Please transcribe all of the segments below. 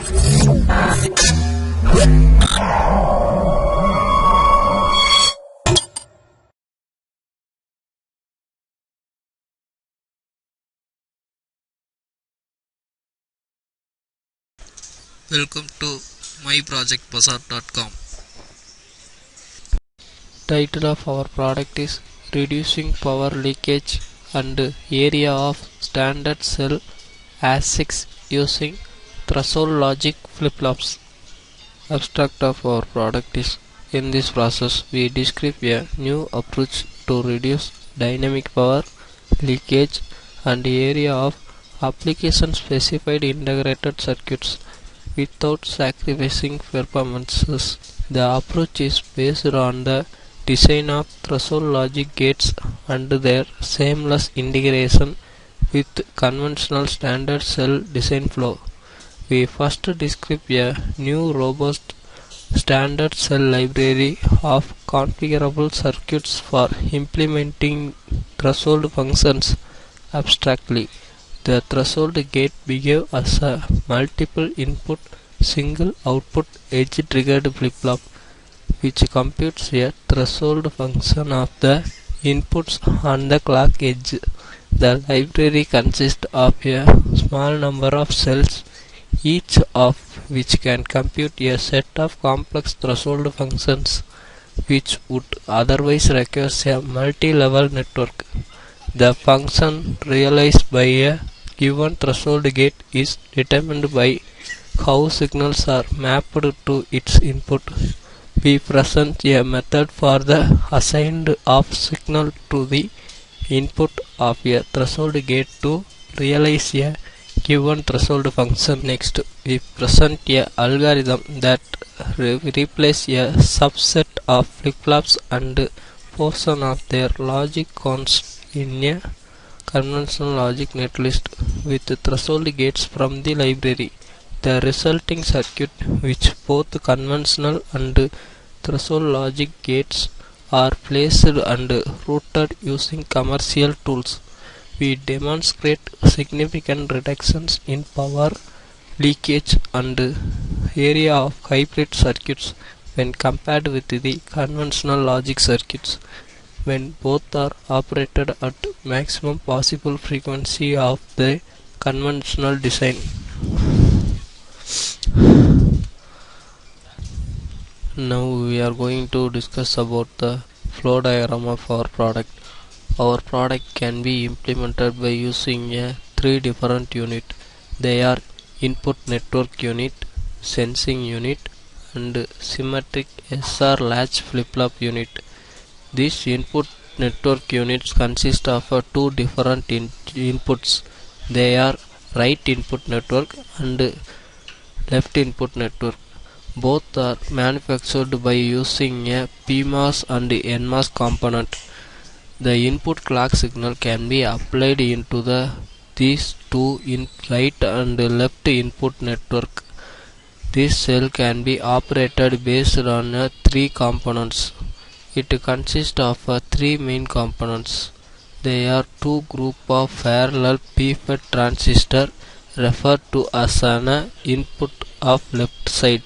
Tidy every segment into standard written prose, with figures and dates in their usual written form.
Welcome to myprojectbazaar.com. Title of our product is Reducing Power Leakage and Area of Standard Cell ASICs using Threshold Logic Flip-flops. Abstract of our product is: in this process we describe a new approach to reduce dynamic power leakage and area of application-specified integrated circuits without sacrificing performances. The approach is based on the design of threshold logic gates and their seamless integration with conventional standard cell design flow. We first describe a new robust standard cell library of configurable circuits for implementing threshold functions abstractly. The threshold gate behaves as a multiple input single output edge triggered flip-flop which computes a threshold function of the inputs on the clock edge. The library consists of a small number of cells, each of which can compute a set of complex threshold functions which would otherwise require a multi-level network. The function realized by a given threshold gate is determined by how signals are mapped to its input. We present a method for the assigned of signal to the input of a threshold gate to realize a given threshold function. Next, we present a algorithm that replaces a subset of flip-flops and portion of their logic const in a conventional logic netlist with threshold gates from the library. The resulting circuit, which both conventional and threshold logic gates are placed and routed using commercial tools. We demonstrate significant reductions in power leakage and area of hybrid circuits when compared with the conventional logic circuits when both are operated at maximum possible frequency of the conventional design. Now we are going to discuss about the flow diagram of our product. Our product can be implemented by using three different units. They are input network unit, sensing unit, and symmetric SR latch flip-flop unit. These input network units consist of two different inputs. They are right input network and left input network. Both are manufactured by using a PMOS and NMOS component. The input clock signal can be applied into these two right and left input network. This cell can be operated based on three components. It consists of three main components. They are two groups of parallel PFET transistor referred to as an input of left side,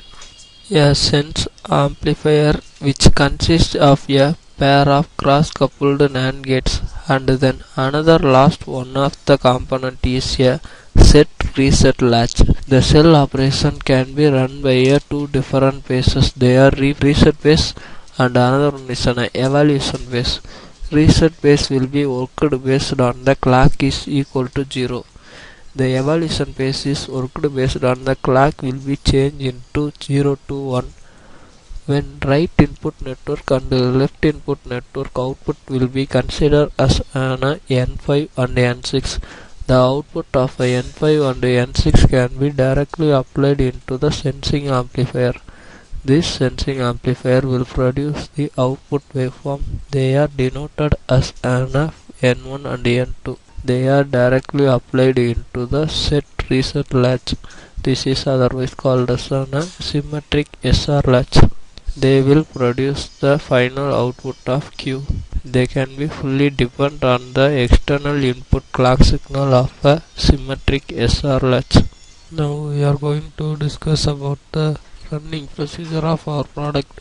a sense amplifier which consists of a pair of cross-coupled NAND gates, and then another last one of the component is a set reset latch. The cell operation can be run by two different phases. They are reset phase and another one is an evaluation phase. Reset phase will be worked based on the clock is equal to 0. The evaluation phase is worked based on the clock will be changed into 0 to 1. When right input network and left input network output will be considered as an N5 and N6. The output of a N5 and N6 can be directly applied into the sensing amplifier. This sensing amplifier will produce the output waveform. They are denoted as an N1 and N2. They are directly applied into the set reset latch. This is otherwise called as a symmetric SR latch. They will produce the final output of Q. They can be fully dependent on the external input clock signal of a symmetric SR latch. Now we are going to discuss about the running procedure of our product.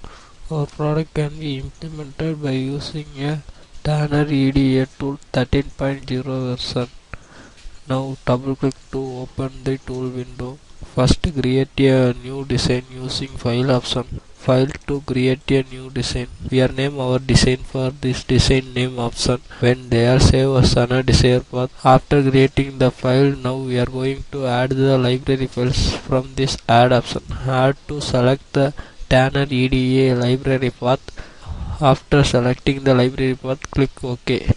Our product can be implemented by using a Tanner EDA tool 13.0 version. Now double click to open the tool window. First create a new design using file option. File to create a new design. We are name our design for this design name option. When they are save as a desired path. After creating the file, now we are going to add the library files from this add option. Add to select the Tanner EDA library path. After selecting the library path, click OK.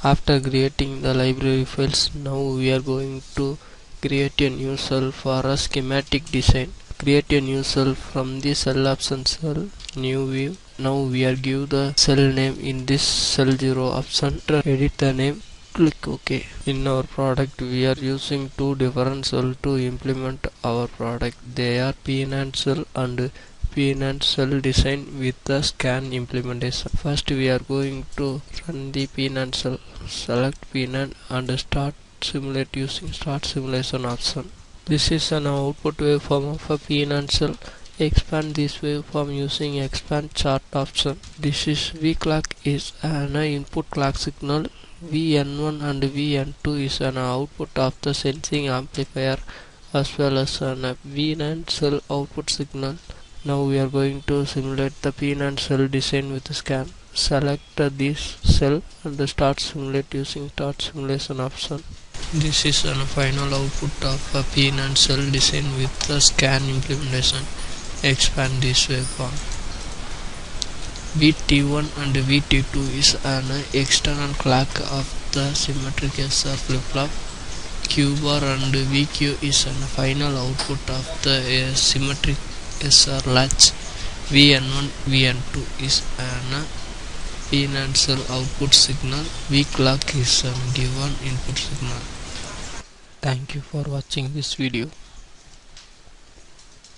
After creating the library files, now we are going to create a new cell for a schematic design. Create a new cell from the cell option cell, new view. Now we are give the cell name in this cell 0 option. Edit the name, click OK. In our product we are using two different cells to implement our product. They are PNAND cell and PNAND cell design with the scan implementation. First we are going to run the PNAND cell. Select PNAND and start simulate using start simulation option. This is an output waveform of a PNAND cell. Expand this waveform using expand chart option. This is V clock is an input clock signal. VN1 and VN2 is an output of the sensing amplifier as well as an VNAND cell output signal. Now we are going to simulate the PNAND cell design with the scan. Select this cell and start simulate using start simulation option. This is a final output of a PNAND cell design with the scan implementation. Expand this waveform. VT1 and VT2 is an external clock of the symmetric SR flip-flop. Q bar and VQ is a final output of the symmetric SR latch. VN1, VN2 is an PNAND cell output signal. V clock is a given input signal. Thank you for watching this video.